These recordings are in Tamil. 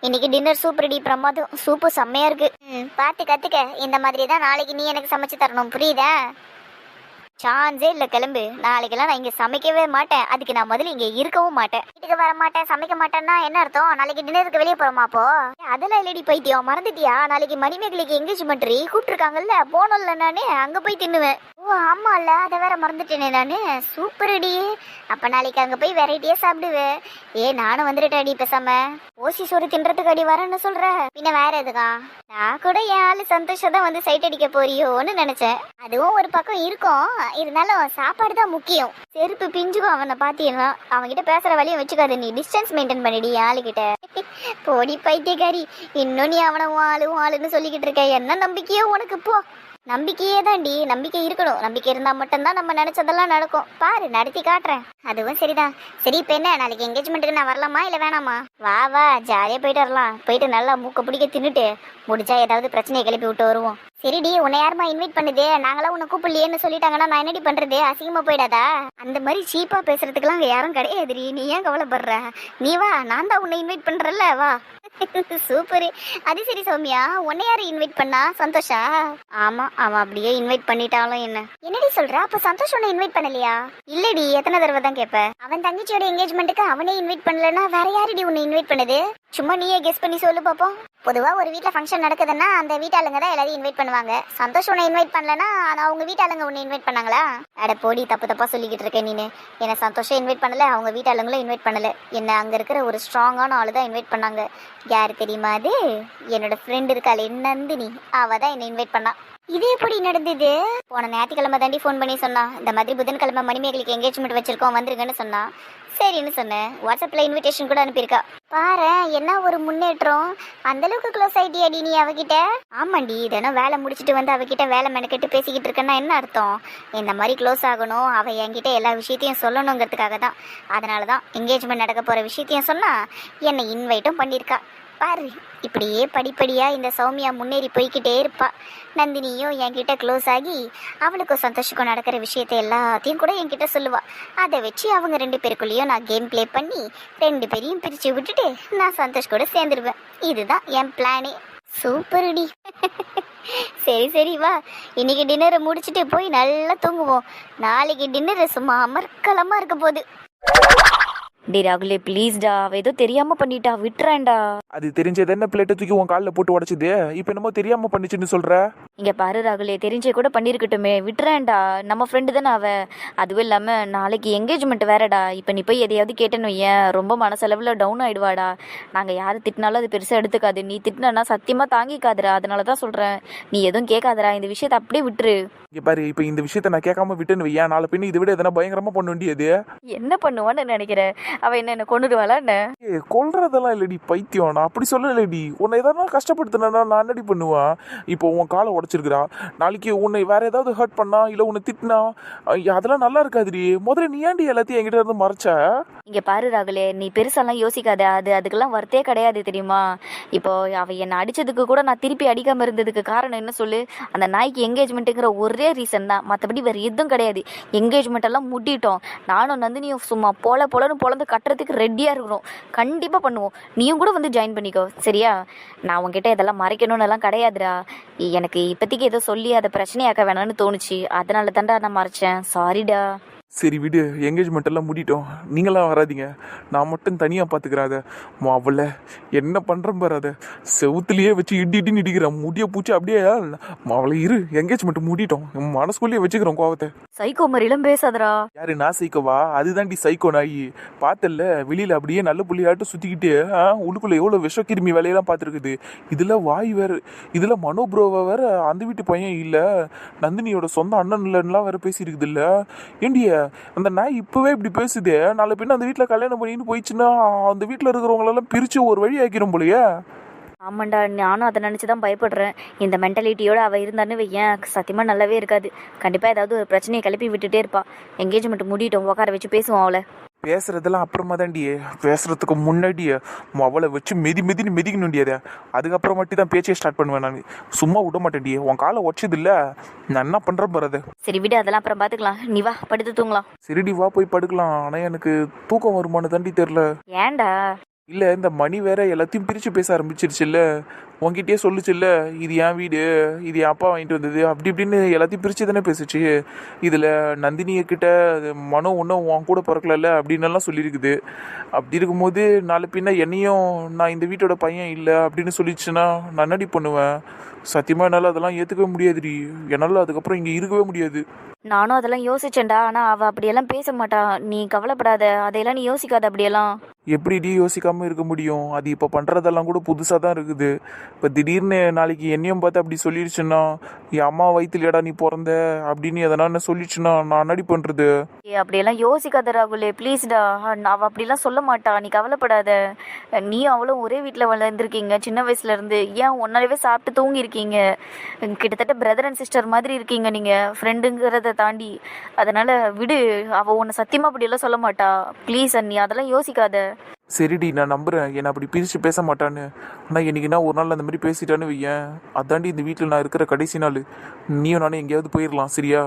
இன்னைக்கு டின்னர் சூப் ரெடி பிரமாதம். சூப்பு செம்மையா இருக்கு. பார்த்து கத்துக்க. இந்த மாதிரி தான் நாளைக்கு நீ எனக்கு சமைச்சு தரணும், புரியுதா? சான்ஸே இல்லை, கிளம்பு. நாளைக்கெல்லாம் நான் இங்கே சமைக்கவே மாட்டேன். அதுக்கு நான் முதல்ல இங்கே இருக்கவும் மாட்டேன். வீட்டுக்கு வர மாட்டேன், சமைக்க மாட்டேன்னா என்ன அர்த்தம்? நாளைக்கு டின்னருக்கு வெளியே போகிறோமா? அப்போ அதெல்லாம் இல்லடி பைத்தியம், மறந்துட்டியா? நாளைக்கு மணிமேகலைக்கு எங்கேஜ்மெண்ட் கூப்பிட்டுருக்காங்கல்ல, போனோம்ல நானு, அங்கே போய் தின்னுவேன். ஓ ஆமாம்ல, அதை வேற மறந்துட்டேனே நான். சூப்பர்டி. அப்போ நாளைக்கு அங்கே போய் வெரைட்டியாக சாப்பிடுவேன். நானும் வந்துட்டேன்டி பேசாம. ஓசி சோறு தின்றதுக்கு அடி வரேன்னு சொல்ற, பின்ன வேற எதுக்கா? நான் கூட என் ஆளு சந்தோஷம் தான் வந்து சைட் அடிக்க போறியோன்னு நினைச்சேன். அதுவும் ஒரு பக்கம் இருக்கும், இருந்தாலும் சாப்பாடு தான் முக்கியம். செருப்பு பிஞ்சுக்கும் அவனை பாத்தீங்கன்னா. அவன்கிட்ட பேசுற வழியும் வச்சுக்காது, நீ டிஸ்டன்ஸ் மெயின்டைன் பண்ணிடி ஆளுகிட்ட. போடி பைத்தியக்காரி, இன்னும் நீ அவனை ஆளுன்னு சொல்லிக்கிட்டு இருக்க. என்ன நம்பிக்கையோ உனக்கு? போ. நம்பிக்கையே தாண்டி, நம்பிக்கை இருக்கணும். நம்பிக்கை இருந்தா மட்டும்தான் நம்ம நினைச்சதெல்லாம் நடக்கும். பாரு, நடத்தி காட்டுறேன். அதுவும் சரிதான். சரி, இப்ப என்ன, நாளைக்கு என்கேஜ்மெண்ட்டுக்கு நான் வரலாமா இல்ல வேணாமா? வா வா, ஜாலியா போயிட்டு வரலாம். போயிட்டு நல்லா மூக்க பிடிக்க தின்னுட்டு முடிஞ்சா ஏதாவது பிரச்சனையை கிளப்பி விட்டு வருவோம். சரிடி, உன்னை யாருமா இன்வைட் பண்ணுது? நாங்களாம் உன்னை கூப்பிடலையேன்னு சொல்லிட்டாங்கன்னா நான் என்னடி பண்றது? அசிங்கமா போயிடாதா? அந்த மாதிரி சீப்பா பேசுறதுக்குலாம் அங்க யாரும் கிடையாதுடி. நீ ஏன் கவலைப்படுற? நீ வா, நான் தான் உன்னை இன்வைட் பண்றேன்ல, வா. சூப்பர். அது சரி சௌமியா, உன்னை யாரு இன்வைட் பண்ணா? சந்தோஷா? ஆமா, அவன் அப்படியே இன்வைட் பண்ணிட்டாலும் என்ன? என்னடி சொல்ற? அப்ப சந்தோஷ் உன்னை இன்வைட் பண்ணலையா? இல்லடி, எத்தனை தடவை தான் கேட்ப? அவன் தங்கச்சியோட என்கேஜ்மெண்ட்டுக்கு அவனே இன்வைட் பண்ணலன்னா வேற யாருடி உன்னை இன்வைட் பண்ணுது? சும்மா நீயே கெஸ் பண்ணி சொல்லு பாப்போம். பொதுவா ஒரு வீட்ல ஃபங்க்ஷன் நடக்குதுன்னா அந்த வீட்டாளுங்க தான் எல்லாரையும் இன்வைட் பண்ணுவாங்க. சந்தோஷ் உன்னை இன்வைட் பண்ணலன்னா அவங்க வீட்டாளுங்க உன்னை இன்வைட் பண்ணாங்களா? அட போடி, தப்பு தப்பா சொல்லிக்கிட்டு இருக்கேன் நீனு. என்ன சந்தோஷம் இன்வைட் பண்ணல, அவங்க வீட்டாளுங்களும் இன்வைட் பண்ணல. என்ன அங்க இருக்கிற ஒரு ஸ்ட்ராங்கான ஆளு தான் இன்வைட் பண்ணாங்க. யாரு தெரியுமா அது? என்னோட ஃப்ரெண்ட் இருக்காளே நந்தினி, அவ தான் என்னை இன்வைட் பண்ணா. இது எப்படி நடந்தது? போன ஞாயிற்றுக்கிழமை தாண்டி ஃபோன் பண்ணி சொன்னா, இந்த மாதிரி புதன்கிழமை மணிமேகலைக்கு என்கேஜ்மெண்ட் வச்சிருக்கோம், வந்துருங்கன்னு சொன்னா. சரின்னு சொன்னேன். வாட்ஸ்அப்ல இன்விடேஷன் கூட அனுப்பியிருக்கா. பாரு, என்ன ஒரு முன்னேற்றம். அந்த அளவுக்கு க்ளோஸ் ஆயிட்டியாடி நீ அவகிட்ட? ஆமாண்டி, இதெல்லாம் வேலை முடிச்சுட்டு வந்து அவகிட்ட வேலை மெனக்கெட்டு பேசிக்கிட்டு இருக்கேன்னா என்ன அர்த்தம்? இந்த மாதிரி க்ளோஸ் ஆகணும், அவ என்கிட்ட எல்லா விஷயத்தையும் சொல்லணுங்கிறதுக்காக தான். அதனால தான் என்கேஜ்மெண்ட் நடக்க போற விஷயத்தையும் சொன்னா, என்னை இன்வைட்டும் பண்ணியிருக்கா. பாரு, இப்படியே படிப்படியா இந்த சௌமியா முன்னேறி போய்கிட்டே இருப்பா. நந்தினியும் என்கிட்ட க்ளோஸ் ஆகி அவளுக்கும் சந்தோஷக்கும் நடக்கிற விஷயத்த எல்லாத்தையும் கூட என்கிட்ட சொல்லுவா. அதை வச்சு அவங்க 2 பேருக்குள்ளேயும் நான் கேம் பிளே பண்ணி 2 பேரையும் பிரிச்சு விட்டுட்டு நான் சந்தோஷ் கூட சேர்ந்துருவேன். இதுதான் என் பிளானே. சூப்பர்டி. சரி சரி, வா, இன்னைக்கு டின்னரை முடிச்சுட்டு போய் நல்லா தூங்குவோம். நாளைக்கு டின்னர் சும்மா அமர்க்கலமா இருக்க போகுது. டே ராகுலே, ப்ளீஸ்டா, அவ ஏதோ தெரியாம பண்ணிட்டா, விட்டுறேன்டா. அது தெரிஞ்சது என்ன, பிளேட்டை தூக்கி உன் காலில் போட்டு உடச்சிது. இப்போ என்னமோ தெரியாம பண்ணிச்சுன்னு சொல்ற. இங்க பாரு ராகுலே, தெரிஞ்சே கூட பண்ணிருக்கட்டுமே, விட்டுறேன்டா. நம்ம ஃப்ரெண்டு தானே அவ. அதுவும் இல்லாம நாளைக்கு என்கேஜ்மெண்ட் வேறடா. இப்போ நீ போய் எதையாவது கேட்டேன்னு ஏன் ரொம்ப மனசளவுல டவுன் ஆயிடுவாடா. நாங்க யாரு திட்டினாலும் அது பெருசா எடுத்துக்காது. நீ திட்டினா சத்தியமா தாங்கிக்காதுடா. அதனாலதான் சொல்றேன், நீ எதுவும் கேட்காதடா. இந்த விஷயத்த அப்படியே விட்டுரு. இங்க பாரு, இப்போ இந்த விஷயத்த நான் கேட்காம விட்டுன்னு வையன், நாளை பின்ன இதை விட எதனா பயங்கரமா பண்ண வேண்டியது. என்ன பண்ணுவான்னு நினைக்கிறேன்? அவ என்ன கொண்டுடுவாளா என்ன? கொல்றதெல்லாம் இல்லடி பைத்தியம், நான் அப்படி சொல்லலடி. உன்னை எதனா கஷ்டப்படுத்தினா நான் என்னடி பண்ணுவேன்? இப்போ உன் காலை உடச்சிருக்கிறா, நாளைக்கு உன்னை வேற ஏதாவது ஹர்ட் பண்ணா இல்ல உன்னை திட்டினா அதெல்லாம் நல்லா இருக்காதுடி. முதல்ல நீ ஏன்டி எல்லாத்தையும் என்கிட்ட இருந்து மறைச்ச? இங்க பாரு ராகுலே, நீ பெருசாலாம் யோசிக்காத. அதுக்கெல்லாம் வர்த்தே கிடையாது தெரியுமா? இப்போ அவ என்னை அடிச்சதுக்கு கூட நான் திருப்பி அடிக்காம இருந்ததுக்கு காரணம் என்ன சொல்லு? அந்த நாய்க்கு என்கேஜ்மெண்ட்டுங்கிற ஒரே ரீசன் தான், மற்றபடி வேற எதுவும் கிடையாது. என்கேஜ்மெண்ட் எல்லாம் முட்டிட்டோம். நானும் நந்தினியும் சும்மா பொழன்னு பொழந்து கட்டுறதுக்கு ரெடியா இருக்கிறோம். கண்டிப்பா பண்ணுவோம். நீயும் கூட வந்து ஜாயின் பண்ணிக்கோ, சரியா? நான் உன்கிட்ட இதெல்லாம் மறைக்கணும்னு எல்லாம் கிடையாதுடா. எனக்கு இப்போதைக்கு ஏதோ சொல்லி அதை பிரச்சனையாக்க வேணாம்னு தோணுச்சு. அதனால தான்டா நான் மறைச்சேன். சாரிடா. சரி விடு, என்கேஜ்மெண்ட் எல்லாம் முடிட்டோம். நீங்களாம் வராதிங்க, நான் மட்டும் தனியாக பார்த்துக்கிறேன். அதை அவளை என்ன பண்ணுறேன் பாரு, அதை செவுத்துலேயே வச்சு இடின்னு இடிக்கிறேன். முடிய பூச்சி அப்படியே அவளை இரு, என்கேஜ்மெண்ட் முடிட்டோம். மனசுக்குள்ளேயே வச்சுக்கிறோம் கோவத்தை. சைக்கோ மாதிரிலாம் பேசாதடா. யாரு, நான் சைக்கோவா? அதுதான்டி சைக்கோ நாயி. பார்த்தல, வெளியில் அப்படியே நல்ல புள்ளியாட்டும் சுற்றிக்கிட்டு உள்ளுக்குள்ளே எவ்வளோ விஷக்கிருமி வேலையெல்லாம் பார்த்துருக்குது. இதில் வாய் வேறு, இதில் மனோப்ரோவை வேற அந்த வீட்டு பையன் இல்லை, நந்தினியோட சொந்த அண்ணன் இல்லைன்னுலாம் வேற பேசியிருக்குது. இல்லை ஏண்டிய அந்த நாய் இப்பவே இப்படி பேசுதே, நாளை பின்ன அந்த வீட்டில் கல்யாணம் பண்ணின்னு போயிடுச்சுன்னா அந்த வீட்டில் இருக்கிறவங்களெல்லாம் பிரித்து ஒரு வழி ஆக்கிரும் போலையே. ஆமாண்டா, நானும் அதை நினச்சி தான் பயப்படுறேன். இந்த மென்டாலிட்டியோடு அவள் இருந்தான்னு வையன், சத்தியமாக நல்லாவே இருக்காது. கண்டிப்பாக ஏதாவது ஒரு பிரச்சனையை கிளப்பி விட்டுட்டே இருப்பா. என்கேஜ்மெண்ட் மூடிட்டோம், உட்கார வச்சு பேசுவோம் அவளை. பேசுறதெல்லாம் அப்புறமா தாண்டியே, பேசுறதுக்கு முன்னாடியே அவளை வச்சு மிதின்னு மிதிக்கணுண்டியதே. அதுக்கப்புறம் மட்டும் தான் பேச்சே ஸ்டார்ட் பண்ணுவேன். நான் சும்மா விட மாட்டேன்டியே. உன் காலை உடச்சது இல்லை, நான் என்ன பண்ணுறேன் பாரு. சரி விடு, அதெல்லாம் அப்புறம் பார்த்துக்கலாம். நீ வா, படுத்து தூங்கலாம். சரிடி, வா போய் படுக்கலாம். ஆனால் எனக்கு தூக்கம் வருமானு தாண்டி தெரில. ஏன்டா? இல்லை இந்த மணி வேற எல்லாத்தையும் பிரித்து பேச ஆரம்பிச்சிருச்சுல்ல. உன்கிட்டயே சொல்லுச்சுல்ல, இது என் வீடு, இது என் அப்பா வாங்கிட்டு வந்தது, அப்படி இப்படின்னு எல்லாத்தையும் பிரித்து தானே பேசுச்சு. இதில் நந்தினியை கிட்ட மனோ ஒன்றும் உன் கூட பிறக்கல அப்படின்னு எல்லாம் சொல்லியிருக்குது. அப்படி இருக்கும்போது நாளை பின்ன என்னையும் நான் இந்த வீட்டோட பையன் இல்லை அப்படின்னு சொல்லிடுச்சுன்னா நான் என்னடி பண்ணுவேன்? சத்தியமாக என்னால் அதெல்லாம் ஏற்றுக்கவே முடியாதுடி. என்னால் அதுக்கப்புறம் இங்கே இருக்கவே முடியாது. நானும் அதெல்லாம் யோசிச்சேன்டா, ஆனால் அவள் அப்படியெல்லாம் பேச மாட்டா. நீ கவலைப்படாத, அதையெல்லாம் நீ யோசிக்காத அப்படியெல்லாம். எப்படிடி யோசிக்காமல் இருக்க முடியும்? அது இப்போ பண்ணுறதெல்லாம் கூட புதுசாக தான் இருக்குது. இப்போ திடீர்னு நாளைக்கு என்னையும் பார்த்து அப்படி சொல்லிடுச்சுன்னா, என் அம்மா வயிற்றுலையடா நீ பிறந்த அப்படின்னு எதனா என்ன சொல்லிடுச்சுன்னா நான் என்னடி பண்ணுறது? அப்படியெல்லாம் யோசிக்காத ராகுலே, ப்ளீஸ்டா. அவள் அப்படிலாம் சொல்ல மாட்டா, நீ கவலைப்படாத. நீயும் அவளும் ஒரே வீட்டில் வளர்ந்துருக்கீங்க சின்ன வயசுலேருந்து. ஏன் ஒன்னாலவே சாப்பிட்டு தூங்கியிருக்கீங்க. கிட்டத்தட்ட பிரதர் அண்ட் சிஸ்டர் மாதிரி இருக்கீங்க நீங்கள், ஃப்ரெண்டுங்கிறத தாண்டி. அதனால் விடு, அவள் உன்னை சத்தியமாக அப்படியெல்லாம் சொல்ல மாட்டா. ப்ளீஸ் அண்ணி, அதெல்லாம் யோசிக்காத. சரிடி, நான் நம்புகிறேன் என்னை அப்படி பிரித்து பேச மாட்டான்னு. ஆனால் என்னைக்குன்னா ஒரு நாள் அந்த மாதிரி பேசிட்டான்னு வையேன், அதாண்டி இந்த வீட்டில் நான் இருக்கிற கடைசி நாள். நீயும் நானும் எங்கேயாவது போயிடலாம், சரியா?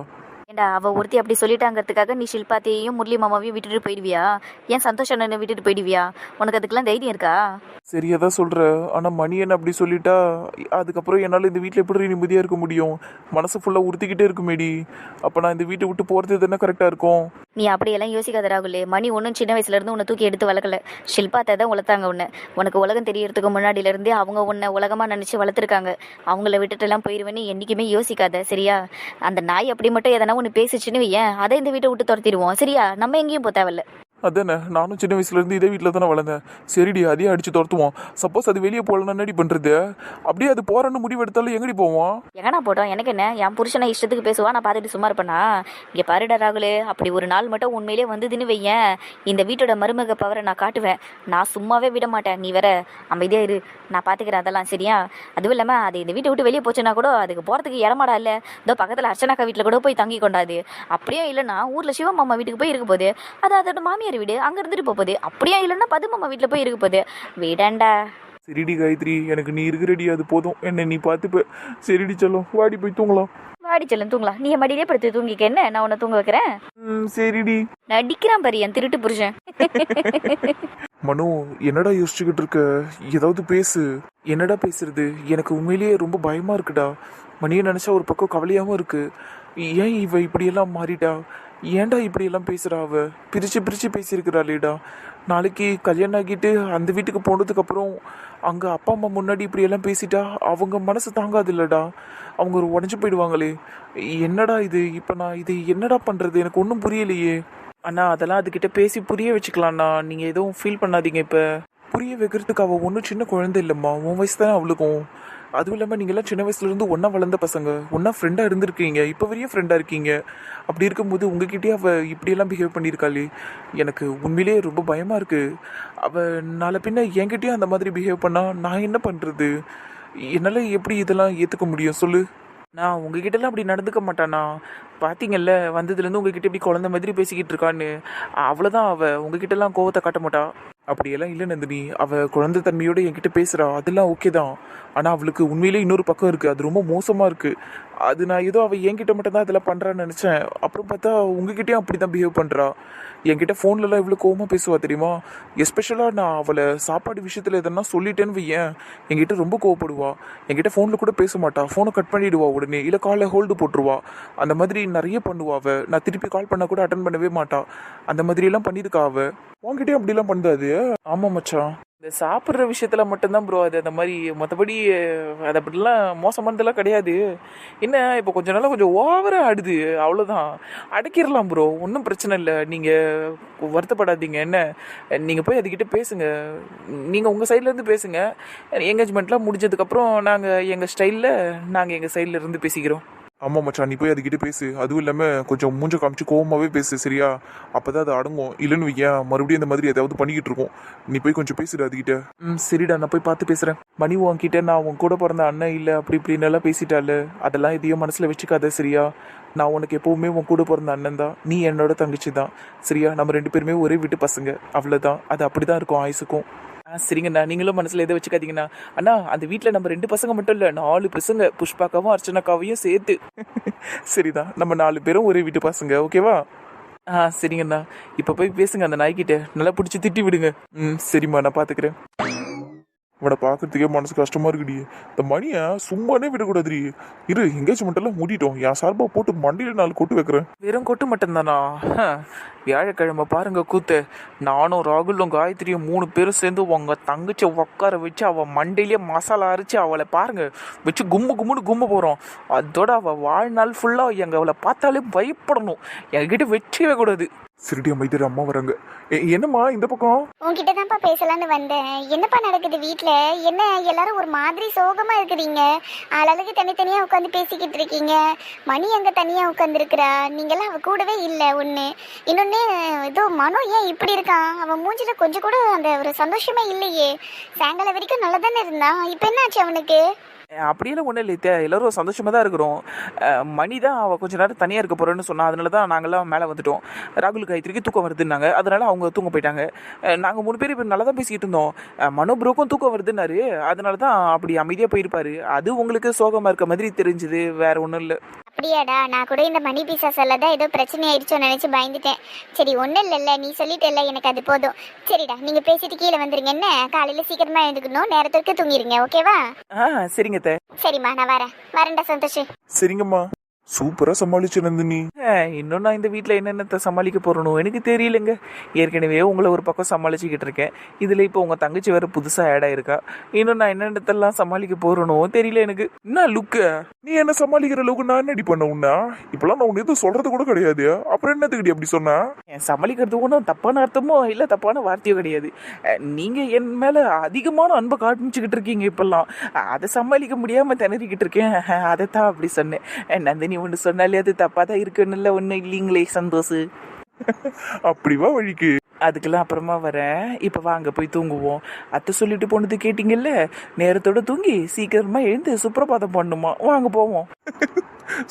ஏண்டா, அவள் ஒருத்தி அப்படி சொல்லிட்டாங்கிறதுக்காக நீ ஷில்பாத்தையும் முரளி மாமாவையும் விட்டுட்டு போயிடுவியா? ஏன் சந்தோஷ் அண்ணனை விட்டுட்டு போயிடுவியா? உனக்கு அதுக்கெல்லாம் தைரியம் இருக்கா? சரியா தான் சொல்கிற. ஆனால் மணி என்ன அப்படி சொல்லிட்டா அதுக்கப்புறம் என்னால் இந்த வீட்டில் எப்படி நிம்மதியாக இருக்க முடியும்? மனசு ஃபுல்லாக உறுத்திக்கிட்டே இருக்குமேடி. அப்போ நான் இந்த வீட்டை விட்டு போகிறது தானே கரெக்டாக இருக்கும். நீ அப்படியெல்லாம் யோசிக்காத ராகுலே. மணி ஒன்றும் சின்ன வயசுலேருந்து உன்னை தூக்கி எடுத்து வளர்க்கல. ஷில்பாத்தை தான் வளர்த்தாங்க உன்னை. உனக்கு உலகம் தெரியறதுக்கு முன்னாடியிலேருந்தே அவங்க உன்னை உலகமாக நினச்சி வளர்த்துருக்காங்க. அவங்கள விட்டுட்டுலாம் போயிடுவேன்னு என்றைக்குமே யோசிக்காத, சரியா? அந்த நாய் அப்படி மட்டும் எதனா ஒன்று பேசிச்சுன்னு வையேன், அதை இந்த வீட்டை விட்டு துரத்திடுவோம், சரியா? நம்ம எங்கேயும் போக தேவையில்ல. அதானே, நானும் சின்ன வயசுலேருந்து இதே வீட்டில் தானே வளர்ந்தேன். சரிடி, அதையே அடித்து துரத்துவோம். சப்போஸ் அது வெளியே போகலன்னா என்னடி பண்ணுறது? அப்படியே அது போகிறன்னு முடிவு எடுத்தாலும் எங்கடி போவோம்? எங்கண்ணா போட்டோம், எனக்கு என்ன? என் புருஷனை இஷ்டத்துக்கு பேசுவா, நான் பார்த்துட்டு சும்மா இருப்பேனா? இங்கே பாருடா ராகுலே, அப்படி ஒரு நாள் மட்டும் உண்மையிலே வந்ததுன்னு வையேன், இந்த வீட்டோட மருமக பவரை நான் காட்டுவேன். நான் சும்மாவே விட மாட்டேன். நீ வேற அமைதியாக இரு, நான் பார்த்துக்கிறேன் அதெல்லாம், சரியா? அதுவும் இல்லாமல் அது இந்த வீட்டை விட்டு வெளியே போச்சுன்னா கூட அதுக்கு போகிறதுக்கு இடமாடா இல்லை. இதோ பக்கத்தில் அர்ச்சனாக்கா வீட்டில் கூட போய் தங்கி கொண்டாது. அப்படியே இல்லைன்னா ஊரில் சிவமாமா வீட்டுக்கு போய் இருக்க போகுது. அது அதோட மாமியார் வீடு, அங்கே இருந்துட்டு போகுது. அப்படியே இல்லைன்னா பதுமாமா வீட்டில் போய் இருக்க போகுது. விடண்டா. சரிடி காயத்ரி, எனக்கு நீ இருக்கிறடி, அது போதும். என்ன நீ பார்த்துப்ப. சரிடி செல்லம், வாடி போய் தூங்கலாம். வாடி செல்லம் தூங்கலாம். நீ என் மடியிலே படுத்து தூங்கிக்க, என்ன நான் உன்னை தூங்க வைக்கிறேன். சரிடி. நடிக்கிறான் பாரு என் திருட்டு புருஷன். மனு, என்னடா யோசிச்சுக்கிட்டு இருக்க? ஏதாவது பேசு. என்னடா பேசுறது? எனக்கு உண்மையிலேயே ரொம்ப பயமா இருக்குடா. மணியை நினைச்சா ஒரு பக்கம் கவலையாகவும் இருக்கு. ஏன் இவ இப்படியெல்லாம் மாறிட்டா? ஏன்டா இப்படியெல்லாம் பேசுறா? அவ பிரிச்சு பிரிச்சு பேசியிருக்கிறாளேடா. நாளைக்கு கல்யாணம் ஆகிட்டு அந்த வீட்டுக்கு போனதுக்கு அப்புறம் அங்க அப்பா அம்மா முன்னாடி இப்படியெல்லாம் பேசிட்டா அவங்க மனசு தாங்காது இல்லடா. அவங்க ஒரு உடஞ்சு போயிடுவாங்களே. என்னடா இது? இப்போ நான் இது என்னடா பண்றது? எனக்கு ஒன்றும் புரியலையே. அண்ணா, அதெல்லாம் அதுக்கிட்ட பேசி புரிய வச்சுக்கலாம்ண்ணா. நீங்கள் எதுவும் ஃபீல் பண்ணாதீங்க. இப்போ புரிய வைக்கிறதுக்கு அவள் ஒன்றும் சின்ன குழந்தை இல்லைம்மா. உன் வயசு தானே அவளுக்கும். அதுவும் இல்லாமல் நீங்கள்லாம் சின்ன வயசுலேருந்து ஒன்றா வளர்ந்த பசங்க, ஒன்றா ஃப்ரெண்டாக இருந்திருக்கீங்க, இப்போ வரையும் ஃப்ரெண்டாக இருக்கீங்க. அப்படி இருக்கும்போது உங்ககிட்டயே அவள் இப்படியெல்லாம் பிஹேவ் பண்ணியிருக்காளே, எனக்கு உண்மையிலே ரொம்ப பயமாக இருக்குது. அவள் நாளை பின்ன என்கிட்டயும் அந்த மாதிரி பிஹேவ் பண்ணால் நான் என்ன பண்ணுறது? என்னால் எப்படி இதெல்லாம் ஏற்றுக்க முடியும் சொல்லு? நான் உங்ககிட்டலாம் அப்படி நடந்துக்க மாட்டானா? பார்த்தீங்கல்ல, வந்ததுலேருந்து உங்ககிட்ட இப்படி குழந்த மாதிரி பேசிக்கிட்டு இருக்கான்னு. அவ்வளோதான், அவள் உங்ககிட்டலாம் கோவத்தை காட்ட மாட்டா. அப்படியெல்லாம் இல்லை நந்தினி. அவள் குழந்தை தன்மையோடு என்கிட்ட பேசுகிறா, அதெல்லாம் ஓகே தான். ஆனால் அவளுக்கு உண்மையிலே இன்னொரு பக்கம் இருக்குது, அது ரொம்ப மோசமாக இருக்குது. அது நான் ஏதோ அவள் என்கிட்ட மட்டும் தான் அதெல்லாம் பண்ணுறான்னு நினச்சேன். அப்புறம் பார்த்தா உங்ககிட்டயும் அப்படி தான் பிஹேவ் பண்ணுறா. என்கிட்ட ஃபோன்லலாம் இவ்வளோ கோவமாக பேசுவா தெரியுமா? எஸ்பெஷலாக நான் அவளை சாப்பாடு விஷயத்தில் எதனா சொல்லிட்டேன்னு வையேன், என்கிட்ட ரொம்ப கோவப்படுவா. என்கிட்ட ஃபோனில் கூட பேச மாட்டா, ஃபோனை கட் பண்ணிவிடுவா உடனே, இல்லை காலை ஹோல்டு போட்டுருவா. அந்த மாதிரி நிறைய பண்ணுவா அவள். நான் திருப்பி கால் பண்ணால் கூட அட்டன் பண்ணவே மாட்டா. அந்த மாதிரியெல்லாம் பண்ணியிருக்கா அவள். உன்கிட்டயும் அப்படிலாம் பண்ணுறாது? ஆமாம் மச்சான், இந்த சாப்பிட்ற விஷயத்தில் மட்டும்தான் ப்ரோ அது அந்த மாதிரி. மற்றபடி அது அப்படிலாம் மோசமானதெல்லாம் கிடையாது. என்ன இப்போ கொஞ்ச நாளாக கொஞ்சம் ஓவராக ஆடுது, அவ்வளோதான். அடக்கிடலாம் ப்ரோ, ஒன்றும் பிரச்சனை இல்லை. நீங்கள் வருத்தப்படாதீங்க. என்ன, நீங்கள் போய் அதுக்கிட்ட பேசுங்க. நீங்கள் உங்கள் சைட்லேருந்து பேசுங்க. என்கேஜ்மெண்ட்லாம் முடிஞ்சதுக்கப்புறம் நாங்கள் எங்கள் ஸ்டைலில் நாங்கள் எங்கள் சைடில் இருந்து பேசிக்கிறோம். ஆமாம் மச்சான், நீ போய் அதுக்கிட்ட பேசு. அதுவும் இல்லாமல் கொஞ்சம் மூஞ்ச காமிச்சு கோவமாகவே பேசு, சரியா? அப்போ தான் அது அடங்கும். இல்லைன்னு வையேன், மறுபடியும் இந்த மாதிரி ஏதாவது பண்ணிக்கிட்டு இருக்கோம். நீ போய் கொஞ்சம் பேசுகிற அதுக்கிட்ட. சரிடா, நான் போய் பார்த்து பேசுகிறேன். மணி உன்கிட்ட நான் உன் கூட பிறந்த அண்ணன் இல்லை அப்படி இப்படின்னு எல்லாம் பேசிட்டால, அதெல்லாம் எதையும் மனசில் வச்சுக்காத, சரியா? நான் உனக்கு எப்போவுமே உன் கூட பிறந்த அண்ணன் தான், நீ என்னோட தங்கச்சி தான், சரியா? நம்ம 2 பேருமே ஒரே வீட்டு பசங்க, அவ்வளோதான். அது அப்படி தான் இருக்கும் ஆயுசுக்கும். சரிங்கண்ணா, நீங்களும் மனசில் எதை வச்சுக்காதீங்கண்ணா. அண்ணா, அந்த வீட்டில் நம்ம 2 பசங்க மட்டும் இல்லை, 4 பசங்க, புஷ்பாக்காவும் அர்ச்சனாக்காவையும் சேர்த்து. சரிதான், நம்ம 4 பேரும் ஒரே வீட்டு பசங்க, ஓகேவா? சரிங்கண்ணா. இப்போ போய் பேசுங்க அந்த நாய்க்கிட்ட, நல்லா பிடிச்சி திட்டி விடுங்க. சரிம்மா, நான் பார்த்துக்கிறேன். இவனை பார்க்கறதுக்கே மனசு கஷ்டமா இருக்குடி. இந்த மணியை சும்மானே விடக்கூடாதுடி. இரு, எங்கேஜ்மெண்ட் எல்லாம் மூடிட்டோம். என் சார்பா போட்டு மண்டியில் 4 கொட்டு வைக்கிறேன். வெறும் கொட்டு மட்டும்தானா? வியாழக்கிழமை பாருங்க கூத்து. நானும் ராகுலும் காயத்ரியும் 3 பேரும் சேர்ந்து உங்க தங்கச்சி உட்கார வச்சு அவள் மண்டையிலேயே மசாலா அரைச்சி அவளை பாருங்க வச்சு கும்முன்னு கும்ப போகிறோம். அதோட அவள் வாழ்நாள் ஃபுல்லாக எங்கள் அவளை பார்த்தாலே பயப்படணும். என்கிட்ட வச்சவே கூடாது. சிறுடி அமைதியர் அம்மா வராங்க. என்னம்மா இந்த பக்கம்? உன்கிட்ட தான்ப்பா பேசலான்னு வந்தேன். என்னப்பா நடக்குது வீட்ல? என்ன எல்லாரும் ஒரு மாதிரி சோகமா இருக்கிறீங்க? ஆளாளுக்கு தனித்தனியா உட்காந்து பேசிக்கிட்டு இருக்கீங்க. மணி அங்க தனியா உட்காந்துருக்கிறா, நீங்கெல்லாம் அவ கூடவே இல்லை. ஒண்ணு இன்னொன்னு, ஏதோ மனோ ஏன் இப்படி இருக்கான்? அவன் மூஞ்சில கொஞ்சம் கூட அந்த ஒரு சந்தோஷமே இல்லையே. சாயங்காலம் வரைக்கும் நல்லா தானே இருந்தான், இப்ப என்ன ஆச்சு அவனுக்கு? அப்படியெல்லாம் ஒன்றும் இல்லை, எல்லோரும் சந்தோஷமாக தான் இருக்கிறோம். மணி தான் அவள் கொஞ்ச நேரம் தனியாக இருக்க போகிறேன்னு சொன்னா, அதனால தான் நாங்கள்லாம் மேலே வந்துட்டோம். ராகுல் காயத்ரிக்கு தூக்கம் வருதுன்னாங்க, அதனால அவங்க தூங்க போயிட்டாங்க. நாங்கள் 3 பேர் இப்போ நல்லா தான் பேசிக்கிட்டு இருந்தோம். மனோப்ரோக்கும் தூக்கம் வருதுன்னாரு, அதனால தான் அப்படி அமைதியாக போயிருப்பாரு. அது உங்களுக்கு சோகமாக இருக்க மாதிரி தெரிஞ்சுது, வேற ஒன்றும் இல்லை. அப்படியாடா, நான் கூட இந்த மணி பீஸா சொல்லதான் ஏதோ பிரச்சனை ஆயிடுச்சோன்னு நினைச்சு பயந்துட்டேன். சரி, ஒன்றும் இல்லைல்ல, நீ சொல்லிட்டேல்ல, எனக்கு அது போதும். சரிடா, நீங்க பேசிட்டு கீழே வந்துருங்க. என்ன, காலையில சீக்கிரமா எழுந்துக்கணும், நேரத்திற்கு தூங்கிருங்க, ஓகேவா? சரிங்க. சரிம்மா, நான் வரேன்டா சந்தோஷ். சரிங்கம்மா. சூப்பரா சமாளிச்சு நந்தினி. இன்னும் நான் இந்த வீட்டில் என்னென்னத்தை சமாளிக்க போறணும் எனக்கு தெரியலங்க. ஏற்கனவே உங்களை ஒரு பக்கம் சமாளிச்சுக்கிட்டு இருக்கேன். இதுல இப்போ உங்க தங்கச்சி வேற புதுசா ஆட் ஆயிருக்கா. இன்னும் நான் என்னென்னத்தெல்லாம் சமாளிக்க போறணும் தெரியல எனக்கு. என்ன லுக்கு, நீ என்ன சமாளிக்கிற அளவுக்கு நான் என்னடி பண்ண உன்னா? இப்பெல்லாம் நான் உன்னை எதுவும் சொல்றது கூட கிடையாது. அப்புறம் என்னத்துக்கடி அப்படி சொன்னா? சமாளிக்கிறது ஒன்றும் தப்பான அர்த்தமோ இல்லை தப்பான வார்த்தையோ கிடையாது. நீங்க என் மேல அதிகமான அன்பை காமிச்சுக்கிட்டு இருக்கீங்க. இப்பெல்லாம் அதை சமாளிக்க முடியாம திணறிக்கிட்டு இருக்கேன், அதைத்தான் அப்படி சொன்னேன். நந்தினி ஒன்று சொன்னாலே அது தப்பா தான் இருக்குன்னு ஒன்றும் இல்லைங்களே சந்தோஷ். அப்படிவா வழிக்கு? அதுக்கெல்லாம் அப்புறமா வரேன். இப்போ வாங்க போய் தூங்குவோம். அத்தை சொல்லிட்டு போனது கேட்டீங்கல்ல, நேரத்தோட தூங்கி சீக்கிரமா எழுந்து சுப்பிரபாதம் பண்ணுமா. வாங்க போவோம்.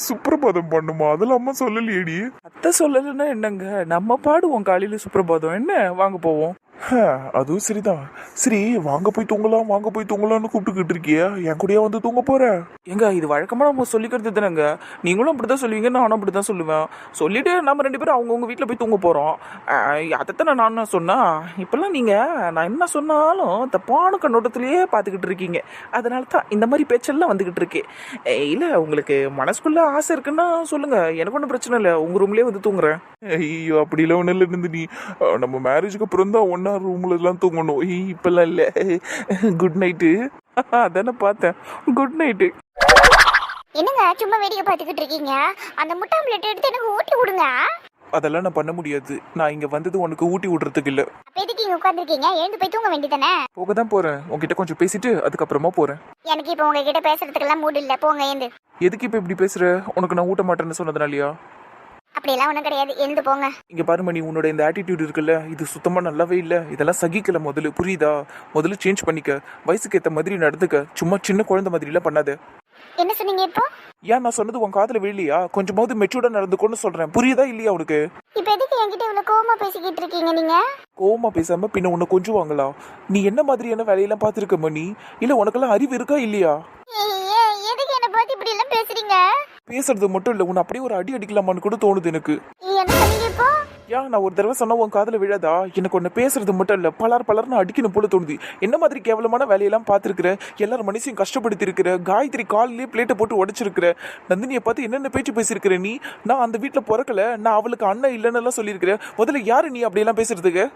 சுப்பிரபாதம் பண்ணுமா? அதெல்லாம் அம்மா சொல்லலையேடி. அத்தை சொல்லலைன்னா என்னங்க, நம்ம பாடுவோம் காலையில சுப்பிரபாதம். என்ன, வாங்க போவோம். அதுவும் சரிதான். சரி, வாங்க போய் தூங்கலாம்னு கூப்பிட்டுக்கிட்டு இருக்கியா? என் கூடயே வந்து தூங்க போற? எங்க, இது வழக்கமா நம்ம சொல்லிக்கிறது தானேங்க. நீங்களும் அப்படிதான் சொல்லுவீங்க, நானும் அப்படிதான் சொல்லுவேன். சொல்லிட்டு நம்ம 2 பேரும் அவங்கவுங்க வீட்டில் போய் தூங்க போறோம். அதைத்தானே நான் சொன்னா. இப்பெல்லாம் நீங்க நான் என்ன சொன்னாலும் தப்பான கண்ணோட்டத்திலேயே பார்த்துக்கிட்டு இருக்கீங்க. அதனால தான் இந்த மாதிரி பேச்செல்லாம் வந்துகிட்டு இருக்கேன். இல்லை, உங்களுக்கு மனசுக்குள்ள ஆசை இருக்குன்னா சொல்லுங்க, எனக்கு ஒன்றும் பிரச்சனை இல்லை. உங்க ரூம்லயே வந்து தூங்குறேன். ஐயோ, அப்படிலாம் ஒன்றும் இல்லை நந்தினி. நம்ம மேரேஜுக்கு அப்புறம் தான் ஒன்னா ரூம்ல எல்லாம் தூங்கணும். இப்பெல்லாம் இல்லை. Good night. அதானே பார்த்தேன். Good night. என்னங்க சும்மா வேடிக்கை பார்த்துக்கிட்டு இருக்கீங்க? அந்த முட்டை ஆம்லெட் எடுத்து எனக்கு ஊட்டி விடுங்க. அதெல்லாம் நான் பண்ண முடியாது. நான் இங்க வந்தது உனக்கு ஊட்டி விடுறதுக்கு இல்ல. அப்ப எதுக்கு இங்க உட்கார்ந்திருக்கீங்க? எழுந்து போய் தூங்க வேண்டியதானே? போக தான் போறேன். உங்ககிட்ட கொஞ்சம் பேசிட்டு அதுக்கப்புறமா போறேன். எனக்கு இப்போ உங்ககிட்ட பேசுறதுக்கெல்லாம் மூடு இல்ல. போங்க எழுந்து. எதுக்கு இப்ப இப்படி பேசுற? உனக்கு நான் ஊட்ட மாட்டேன்னு சொன்னதுனாலயா? அப்படியெல்லாம் ஒன்றும் கிடையாது, எழுந்து போங்க. இங்க பாரு மணி, உன்னோட இந்த ஆட்டிடியூட் இருக்குல்ல, இது சுத்தமா நல்லாவே இல்ல. இதெல்லாம் சகிக்கல. முதல்ல புரியுதா? முதல்ல சேஞ்ச் பண்ணிக்க. வயசுக்கு ஏத்த மாதிரி நடந்துக்க. சும்மா சின்ன குழந்தை மாதிரி எல்லாம் பண்ணாத. என்ன சொன்னீங்க இப்போ? ஏன் நான் சொன்னது உன் காதுல விழலையா? கொஞ்சமாவது மெச்சூர்டா நடந்துக்கோன்னு சொல்றேன். புரியுதா இல்லையா உனக்கு? இப்ப எதுக்கு என்கிட்ட இவ்வளவு கோவமா பேசிக்கிட்டு இருக்கீங்க நீங்க? கோவமா பேசாம பின்ன உன்னை கொஞ்சுவாங்களா? நீ என்ன மாதிரியான வேலையெல்லாம் பாத்துருக்க மணி? இல்ல உனக்கெல்லாம் அறிவு இருக்கா இல்லையா? எதுக்கு என்ன பார்த்து இப்படி எல்லாம் பேசுறீங்க? பேசுறது மட்டும் இல்ல, உன்னை அப்படியே ஒரு அடி அடிக்கலாமான்னு கூட தோணுது எனக்கு. என்ன சொன்னீங்க இப்போ? ஏன் நான் ஒரு தடவை சொன்னா உன் காதுல விழாதா? எனக்கு ஒன்னு பேசுறது மட்டும் இல்ல, பலர்னு அடிக்கணும் போல தோணுது. என்ன மாதிரி கேவலமான வேலையெல்லாம் பார்த்துருக்கிற, எல்லாரும் மனுஷையும் கஷ்டப்படுத்தி இருக்கிற, காயத்ரி காலிலேயே பிளேட்டை போட்டு உடைச்சிருக்கிற, நந்தினியை பார்த்து என்னென்ன பேச்சு பேசியிருக்கிற நீ. நான் அந்த வீட்டுல பிறக்கல, நான் அவளுக்கு அண்ணன் இல்லைன்னு எல்லாம் சொல்லியிருக்கிறேன். முதல்ல யாரு நீ அப்படியெல்லாம் பேசுறதுக்கு?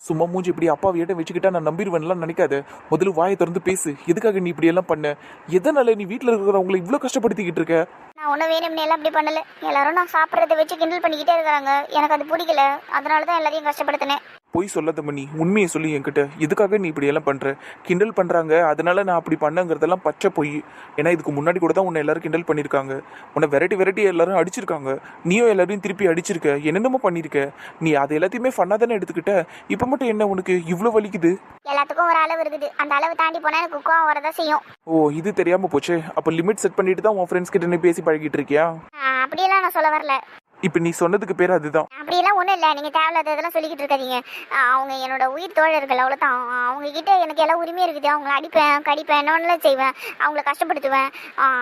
சும்மா மூஞ்சி இப்படி அப்பாவை இடம் வச்சுக்கிட்டா நான் நம்பிடுவேன்லாம் நினைக்காத. முதல்ல வாயை திறந்து பேசு. எதுக்காக நீ இப்படி எல்லாம் பண்ண? எதனால நீ வீட்டுல இருக்கிறவங்களை இவ்வளவு கஷ்டப்படுத்திக்கிட்டு இருக்க? நான் ஒன்றும் வேணும்னு எல்லாம் அப்படி பண்ணல. எல்லாரும் நான் சாப்பிட்றத வச்சு கிண்டல் பண்ணிக்கிட்டே இருக்காங்க. எனக்கு அது பிடிக்கல, அதனால தான் எல்லாரையும் கஷ்டப்படுத்தினேன். போய் சொல்லாத மணி, உண்மையை சொல்லி என்கிட்ட. எதுக்காக நீ இப்படி எல்லாம் பண்ற? கிண்டல் பண்றாங்க, அதனால நான் அப்படி பண்ணங்கிறதெல்லாம் பச்சை பொய். ஏன்னா இதுக்கு முன்னாடி கூட தான் உன்னை எல்லாரும் கிண்டல் பண்ணியிருக்காங்க. உன்னை வெரைட்டி எல்லாரும் அடிச்சிருக்காங்க. நீயும் எல்லாரையும் திருப்பி அடிச்சிருக்க, என்னென்னமோ பண்ணிருக்க. நீ அதை எல்லாத்தையுமே ஃபன்னா தானே எடுத்துக்கிட்ட. இப்ப மட்டும் என்ன உனக்கு இவ்வளவு வலிக்குது? எல்லாத்துக்கும் ஒரு அளவு இருக்குது, அந்த அளவு தாண்டி போனா எனக்கு கோவம் வரதான் செய்யும். ஓ, இது தெரியாம போச்சு. அப்ப லிமிட் செட் பண்ணிட்டு தான் உன் ஃப்ரெண்ட்ஸ் கிட்ட நீ பேசி பழகிட்டு இருக்கியா? அப்படியெல்லாம் நான் சொல்ல வரல. இப்ப நீ சொன்னதுக்கு பேர் அதுதான். அப்படியெல்லாம் ஒன்றும் இல்லை, நீங்கள் தேவையில்லாத இதெல்லாம் சொல்லிக்கிட்டு இருக்காதீங்க. அவங்க என்னோட உயிர் தோழர்கள், அவ்வளோதான். அவங்க கிட்ட எனக்கு எல்லாம் உரிமையாக இருக்குது. அவங்கள அடிப்பேன், கடிப்பேன், என்னொன்னெல்லாம் செய்வேன், அவங்கள கஷ்டப்படுத்துவேன்.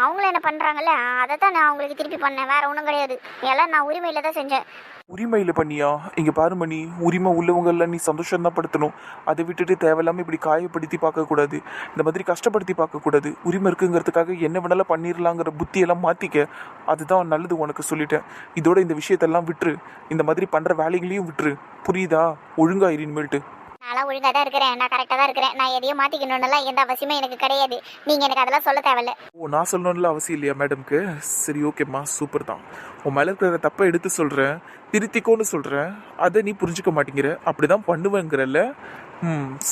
அவங்கள என்ன பண்ணுறாங்கல்ல, அதை தான் நான் அவங்களுக்கு திருப்பி பண்ணேன், வேற ஒன்றும் கிடையாது. எல்லாம் நான் உரிமையில் தான் செஞ்சேன். உரிமையில் பண்ணியா? இங்கே பாரு மணி, உரிமை உள்ளவங்கெல்லாம் நீ சந்தோஷம் தான் படுத்தணும். அதை விட்டுட்டு தேவையில்லாமல் இப்படி காயப்படுத்தி பார்க்கக்கூடாது, இந்த மாதிரி கஷ்டப்படுத்தி பார்க்கக்கூடாது. உரிமை இருக்குங்கிறதுக்காக என்ன வேணாலும் பண்ணிடலாங்கிற புத்தியெல்லாம் மாற்றிக்க. அதுதான் நல்லது உனக்கு சொல்லிட்டேன். இதோட இந்த விஷயத்தெல்லாம் விட்டுரு, இந்த மாதிரி பண்ணுற வேலைகளையும் விட்டுரு, புரியுதா? ஒழுங்கா இனிமேல்ட்டு. நான்லாம் ஒழுங்காக தான் இருக்கிறேன், நான் கரெக்டாக தான் இருக்கிறேன். நான் எதையும் மாற்றிக்கணும்னுலாம் எந்த அவசியமே எனக்கு கிடையாது. நீங்கள் எனக்கு அதெல்லாம் சொல்ல தேவையில்ல. ஓ, நான் சொல்லணும்ல அவசியம் இல்லையா மேடம்க்கு? சரி, ஓகேம்மா, சூப்பர் தான். உன் மேலே இருக்கிற தப்பை எடுத்து சொல்கிறேன், திருத்திக்கோன்னு சொல்கிறேன், அதை நீ புரிஞ்சுக்க மாட்டேங்கிற. அப்படி தான் பண்ணுவேங்கிறல்ல.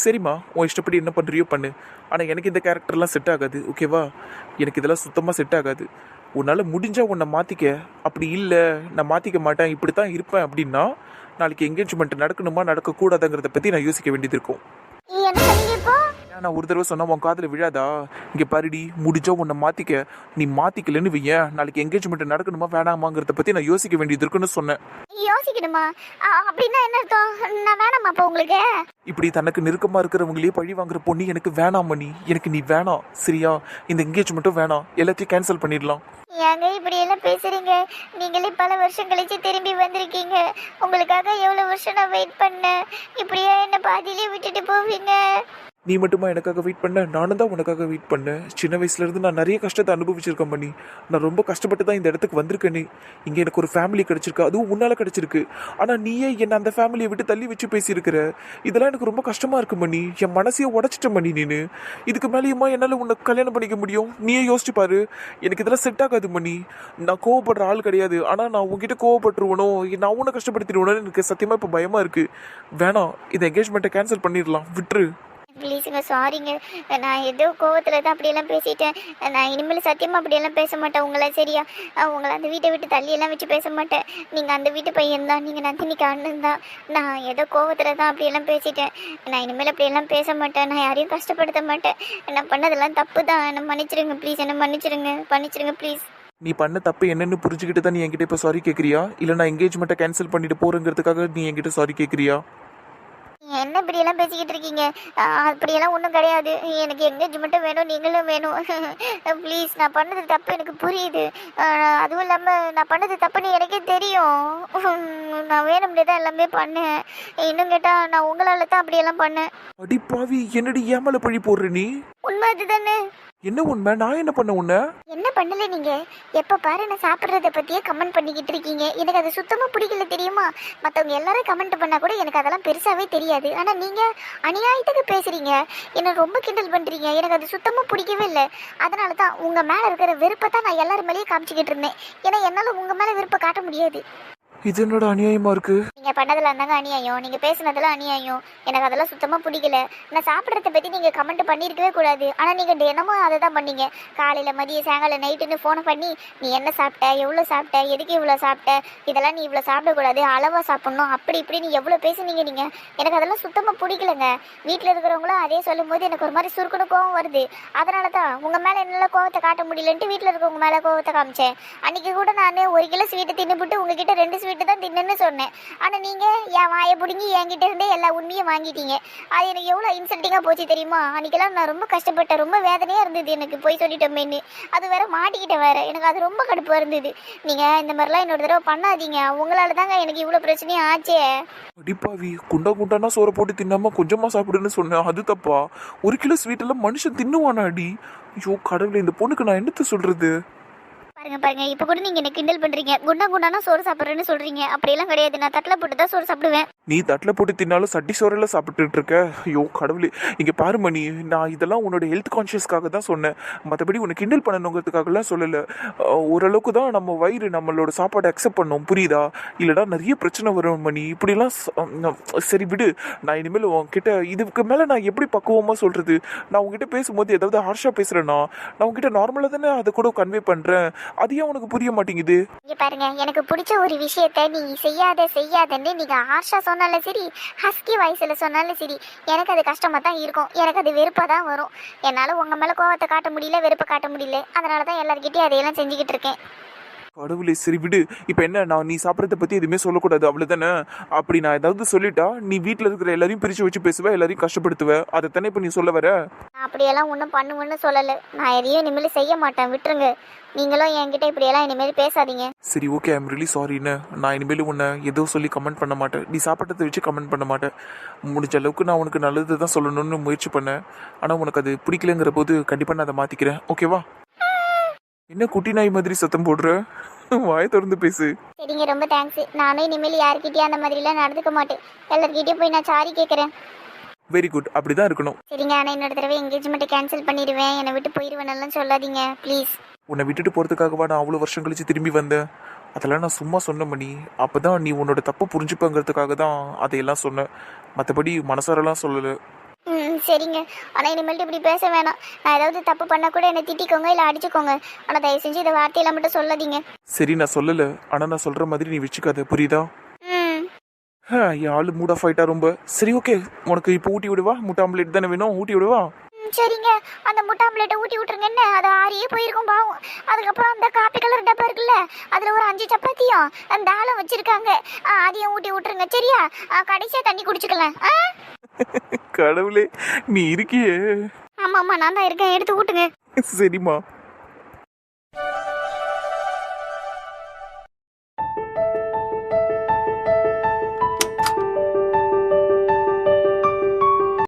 சரிம்மா, உன் இஷ்டப்படி என்ன பண்ணுறியோ பண்ணு. ஆனால் எனக்கு இந்த கேரக்டர்லாம் செட் ஆகாது, ஓகேவா? எனக்கு இதெல்லாம் சுத்தமாக செட் ஆகாது. உன்னால் முடிஞ்சால் உன்னை மாற்றிக்க. அப்படி இல்லை, நான் மாற்றிக்க மாட்டேன், இப்படி தான் இருப்பேன் அப்படின்னா நாளைக்கு என்கேஜ்மெண்ட் நடக்கணுமா நடக்கக்கூடாதுங்கிறத பற்றி நான் யோசிக்க வேண்டியது இருக்கும். என்ன சொன்னீங்க இப்போ? நான் ஒரு தடவை சொன்னா உன் காதில் விழாதா? இங்கே பாருடி, முடிஞ்சா உன்னை மாற்றிக்க. நீ மாற்றிக்கலன்னு வையேன், நாளைக்கு என்கேஜ்மெண்ட் நடக்கணுமா வேணாமாங்கிறத பற்றி நான் யோசிக்க வேண்டியது இருக்குன்னு சொன்னேன். யோசிக்கணுமா? அப்படின்னா என்ன அர்த்தம்? நான் வேணாமா அப்போ உங்களுக்கு? இப்படி தனக்கு நெருக்கமாக இருக்கிறவங்களே பழி வாங்குற பொண்ணு எனக்கு வேணாம் மணி. எனக்கு நீ வேணாம், சரியா? இந்த என்கேஜ்மெண்ட்டும் வேணாம், எல்லாத்தையும் கேன்சல் பண்ணிடலாம். ஏங்க இப்படி எல்லாம் பேசுறீங்க? நீங்களே பல வருஷம் கழிச்சு திரும்பி வந்திருக்கீங்க. உங்களுக்காக எவ்வளவு வருஷம் நான் வெயிட் பண்ணேன். இப்படியே என்ன பாதியிலே விட்டுட்டு போவீங்க? நீ மட்டுமா எனக்காக வெயிட் பண்ண? நானும் தான் உனக்காக வெயிட் பண்ணேன். சின்ன வயசுலேருந்து நான் நிறைய கஷ்டத்தை அனுபவிச்சிருக்கேன் பண்ணி. நான் ரொம்ப கஷ்டப்பட்டு தான் இந்த இடத்துக்கு வந்திருக்கேனே. இங்கே எனக்கு ஒரு ஃபேமிலி கிடச்சிருக்கு, அதுவும் உன்னால் கிடச்சிருக்கு. ஆனால் நீயே என்னை அந்த ஃபேமிலியை விட்டு தள்ளி வச்சு பேசியிருக்கிற. இதெல்லாம் எனக்கு ரொம்ப கஷ்டமாக இருக்கு மணி. என் மனசையே உடச்சிட்ட மணி நீனு. இதுக்கு மேலேயுமா என்னால் உன்னை கல்யாணம் பண்ணிக்க முடியும்? நீயே யோசிச்சு பாரு. எனக்கு இதெல்லாம் செட் ஆகாது மணி. நான் கோவப்படுற ஆள் கிடையாது. ஆனால் நான் உங்ககிட்ட கோவப்பட்டுருவனோ, நான் உன்னை கஷ்டப்படுத்திடுவேனோ எனக்கு சத்தியமாக இப்போ பயமாக இருக்குது. வேணாம், இந்த என்கேஜ்மெண்ட்டை கேன்சல் பண்ணிடலாம், விட்டுரு. ப்ளீஸுங்க, சாரிங்க. நான் ஏதோ கோவத்தில் தான் அப்படியெல்லாம் பேசிட்டேன். நான் இனிமேல் சத்தியமாக அப்படியெல்லாம் பேச மாட்டேன் உங்களை, சரியா? உங்களை அந்த வீட்டை விட்டு தள்ளியெல்லாம் வச்சு பேச மாட்டேன். நீங்கள் அந்த வீட்டு பையன் தான், நீங்கள் நந்தினிக்கு அண்ணன் தான். நான் ஏதோ கோவத்தில் தான் அப்படியெல்லாம் பேசிட்டேன். நான் இனிமேல் அப்படியெல்லாம் பேச மாட்டேன். நான் யாரையும் கஷ்டப்படுத்த மாட்டேன். நான் பண்ணதெல்லாம் தப்பு தான். என்னை மன்னிச்சிருங்க ப்ளீஸ், என்னை மன்னிச்சிருங்க ப்ளீஸ். நீ பண்ண தப்பு என்னன்னு புரிஞ்சுக்கிட்டு தான் நீ என்கிட்ட இப்போ சாரி கேட்குறியா? இல்லை நான் என்கேஜ்மெண்ட்டை கேன்சல் பண்ணிட்டு போகிறேங்கிறதுக்காக நீ என்கிட்ட சாரி கேட்குறியா? என்ன இப்படியெல்லாம் பேசிக்கிட்டு இருக்கீங்க? அப்படியெல்லாம் ஒன்றும் கிடையாது. எனக்கு என்கேஜ்மெண்ட்டும் வேணும், நீங்களும் வேணும். ப்ளீஸ், நான் பண்ணது தப்பு எனக்கு புரியுது. அதுவும் இல்லாமல் நான் பண்ணது தப்புன்னு எனக்கே தெரியும். நான் வேணும்னே தான் எல்லாமே பண்ணேன். இன்னும் கேட்டால் நான் உங்களால் தான் அப்படியெல்லாம் பண்ணேன். அடிப்பாவி, என்னடி ஏமால பழி போடுற நீ? உண்மை அதுதானே? என்ன உண்மை? நான் என்ன பண்ண உன்ன? என்ன பண்ணல நீங்க? எப்ப பாரு நான் சாப்பிட்றத பத்தியே கமெண்ட் பண்ணிக்கிட்டு இருக்கீங்க. எனக்கு அது சுத்தமா பிடிக்கல, தெரியுமா? மற்றவங்க எல்லாரும் கமெண்ட் பண்ணா கூட எனக்கு அதெல்லாம் பெருசாவே தெரியாது. ஆனா நீங்க அநியாயத்துக்கு பேசுறீங்க, என்ன ரொம்ப கிண்டல் பண்றீங்க. எனக்கு அது சுத்தமா பிடிக்கவே இல்லை. அதனால தான் உங்க மேல இருக்கிற விருப்பத்தை தான் நான் எல்லாரும் மேலேயும் காமிச்சிக்கிட்டு இருந்தேன். ஏன்னா என்னால உங்க மேல விருப்பம் காட்ட முடியாது. இது என்னோட அநியாயமா இருக்கு? நீங்க பண்ணதுல இருந்தாங்க அநியாயம், நீங்க பேசுனதுல அநியாயம். எனக்கு அதெல்லாம் சுத்தமா பிடிக்கல. நான் சாப்பிட்றத பத்தி நீங்க கமெண்ட் பண்ணிருக்கவே கூடாது. ஆனா நீங்க தினமும் அதை தான் பண்ணீங்க. காலையில மதியம் சாயங்காலம் நைட்டுன்னு ஃபோனை பண்ணி நீ என்ன சாப்பிட்ட, எவ்வளோ சாப்பிட்ட, எதுக்கு இவ்வளோ சாப்பிட்ட, இதெல்லாம் நீ இவ்வளோ சாப்பிடக்கூடாது, அளவா சாப்பிடணும், அப்படி இப்படி நீ எவ்வளோ பேசுனீங்க நீங்க. எனக்கு அதெல்லாம் சுத்தமா பிடிக்கலங்க. வீட்டில் இருக்கிறவங்களும் அதே சொல்லும் போது எனக்கு ஒரு மாதிரி சுருக்குன்னு கோவம் வருது. அதனால தான் உங்க மேல என்னால கோவத்தை காட்ட முடியலன்ட்டு வீட்டில் இருக்கவங்க மேல கோவத்தை காமிச்சேன். அன்னைக்கு கூட நான் 1 கிலோ ஸ்வீட்டு தின்னுபிட்டு உங்ககிட்ட 2 ஸ்வீட்டு தான் தின்னு சொன்னேன். ஆனா நீங்க என் வாயை பிடுங்கி என்கிட்ட இருந்தே எல்லா உண்மையும் வாங்கிட்டீங்க. அது எனக்கு எவ்வளவு இன்சல்ட்டிங்கா போச்சு தெரியுமா? அன்னைக்கெல்லாம் நான் ரொம்ப கஷ்டப்பட்டேன், ரொம்ப வேதனையா இருந்தது எனக்கு. போய் சொல்லிட்டோமேன்னு அது வேற மாட்டிக்கிட்ட வேற. எனக்கு அது ரொம்ப கடுப்பா இருந்தது. நீங்க இந்த மாதிரிலாம் இன்னொரு தடவை பண்ணாதீங்க. உங்களால தாங்க எனக்கு இவ்வளவு பிரச்சனையும் ஆச்சே. அடிப்பாவி, குண்டானா சோறை போட்டு தின்னாம கொஞ்சமா சாப்பிடுன்னு சொன்னேன், அது தப்பா? 1 கிலோ ஸ்வீட் எல்லாம் மனுஷன் தின்னுவானா அடி? ஐயோ கடவுளே, இந்த பொண்ணுக்கு நான் என்னத்த சொல்றது? பாருங்க, இப்போ கூட நீங்க என்ன கிண்டல் பண்றீங்க. குண்டானா சோறு சாப்பிட்றேன்னு சொல்றீங்க. அப்படியெல்லாம் கிடையாது. நான் தட்டில் போட்டு தான் சோறு சாப்பிடுவேன். நீ தட்டில் போட்டு தின்னாலும் சட்டி சோறெல்லாம் சாப்பிட்டுட்டு இருக்க. ஐயோ கடவுளே, இங்கே பாரு மணி, நான் இதெல்லாம் உன்னோட ஹெல்த் கான்ஷியஸ்க்காக தான் சொன்னேன். மற்றபடி உன்னை கிண்டல் பண்ணணுங்கிறதுக்காகலாம் சொல்லலை. ஓரளவுக்கு தான் நம்ம வயிறு நம்மளோட சாப்பாடை அக்செப்ட் பண்ணோம், புரியுதா? இல்லைடா நிறைய பிரச்சனை வரும் மணி. இப்படிலாம் சரி விடு. நான் இனிமேல் உன்கிட்ட இதுக்கு மேலே நான் எப்படி பக்குவமாக சொல்கிறது? நான் உங்ககிட்ட பேசும்போது ஏதாவது ஹார்ஷாக பேசுகிறேன்னா நான் உங்ககிட்ட நார்மலாக தானே அதை கூட கன்வே பண்ணுறேன். அது ஏன் உனக்கு புரிய மாட்டேங்குது? இங்க பாருங்க, எனக்கு பிடிச்ச ஒரு விஷயத்த நீ செய்யாதன்னு நீங்க ஹார்ஷா சொன்னாலும் சரி, ஹஸ்கி வாய்ஸ்ல சொன்னாலும் சரி, எனக்கு அது கஷ்டமா தான் இருக்கும். எனக்கு அது வெறுப்பா தான் வரும். என்னால உங்க மேல கோவத்தை காட்ட முடியல, வெறுப்பை காட்ட முடியல. அதனாலதான் எல்லார்கிட்டயும் அதையெல்லாம் செஞ்சுக்கிட்டு இருக்கேன். கடவுளே, சரி விடு. இப்போ என்ன, நான் நீ சாப்பிட்றத பற்றி எதுவுமே சொல்லக்கூடாது, அவ்வளோதானே? அப்படி நான் ஏதாவது சொல்லிட்டா நீ வீட்டில் இருக்கிற எல்லாரையும் பிரித்து வச்சு பேசுவேன், எல்லாரையும் கஷ்டப்படுத்துவேன். அதை தானே இப்போ நீ சொல்ல வர? நான் அப்படியெல்லாம் ஒன்றும் பண்ணுவேன்னு சொல்லலை. நான் எதையும் இனிமேல் செய்ய மாட்டேன், விட்டுருங்க. நீங்களும் என்கிட்ட இப்படியெல்லாம் இனிமேல் பேசாதீங்க. சரி ஓகே ஐம் ரியலி சாரின்னு. நான் இனிமேல் உன்னை ஏதோ சொல்லி கமெண்ட் பண்ண மாட்டேன். நீ சாப்பிட்டதை வச்சு கமெண்ட் பண்ண மாட்டேன். முடிஞ்ச அளவுக்கு நான் உனக்கு நல்லது தான் சொல்லணும்னு முயற்சி பண்ணேன். ஆனால் உனக்கு அது பிடிக்கலங்கிற போது கண்டிப்பாக நான் அதை மாற்றிக்கிறேன். ஓகேவா? என்ன குட்டி நாய் மாதிரி சத்தம் போடுற? வாயை திறந்து பேசு. சரிங்க, ரொம்ப தேங்க்ஸ். நானும் இனிமேல் யாருக்கிட்டயும் அந்த மாதிரிலாம் நடந்துக்க மாட்டேன். எல்லார்கிட்டயும் போய் நான் சாரி கேட்குறேன். வெரி குட், அப்படிதான் இருக்கணும். சரிங்க, ஆனால் இன்னொரு தடவை என்கேஜ்மெண்ட்டை கேன்சல் பண்ணிடுவேன், என்னை விட்டு போயிடுவேனெல்லாம் சொல்லாதீங்க ப்ளீஸ். உன்னை விட்டுட்டு போகிறதுக்காகவா நான் அவ்வளோ வருஷம் கழிச்சு திரும்பி வந்தேன்? அதெல்லாம் நான் சும்மா சொன்ன மணி. அப்போ தான் நீ உன்னோட தப்பை புரிஞ்சுப்பங்கிறதுக்காக தான் அதையெல்லாம் சொன்னேன். மற்றபடி மனசாரெல்லாம் சொல்லலை. சரிங்க, ஆனால் இனிமேல்ட்டு இப்படி பேச வேணாம். நான் ஏதாவது தப்பு பண்ணால் கூட என்னை திட்டிக்கோங்க, இல்லை அடிச்சுக்கோங்க. ஆனால் தயவு செஞ்சு இந்த வார்த்தையெல்லாம் மட்டும் சொல்லாதீங்க. சரி, நான் சொல்லலை. ஆனால் நான் சொல்கிற மாதிரி நீ வச்சுக்காத, புரியுதா? ஆளு மூட் ஆஃப் ஆயிட்டா ரொம்ப. சரி ஓகே, உனக்கு இப்போ ஊட்டி விடுவா. முட்டை ஆம்லேட் தானே வேணும், ஊட்டி விடுவா. சரிங்க, அந்த முட்டை ஆம்லேட்டை ஊட்டி விட்டுருங்க. என்ன அது ஆறியே போயிருக்கும் பாவம். அதுக்கப்புறம் அந்த காப்பி கலர் டப்பா இருக்குல்ல, அதில் ஒரு 5 சப்பாத்தியும் அந்த ஆளும் வச்சிருக்காங்க. அதையும் ஊட்டி விட்டுருங்க சரியா? கடைசியாக தண்ணி குடிச்சுக்கலாம். கடவுளே, நீ இருக்கியே. ஆமாம், நான் தான் இருக்கேன், எடுத்து ஊட்டுங்க. சரிம்மா.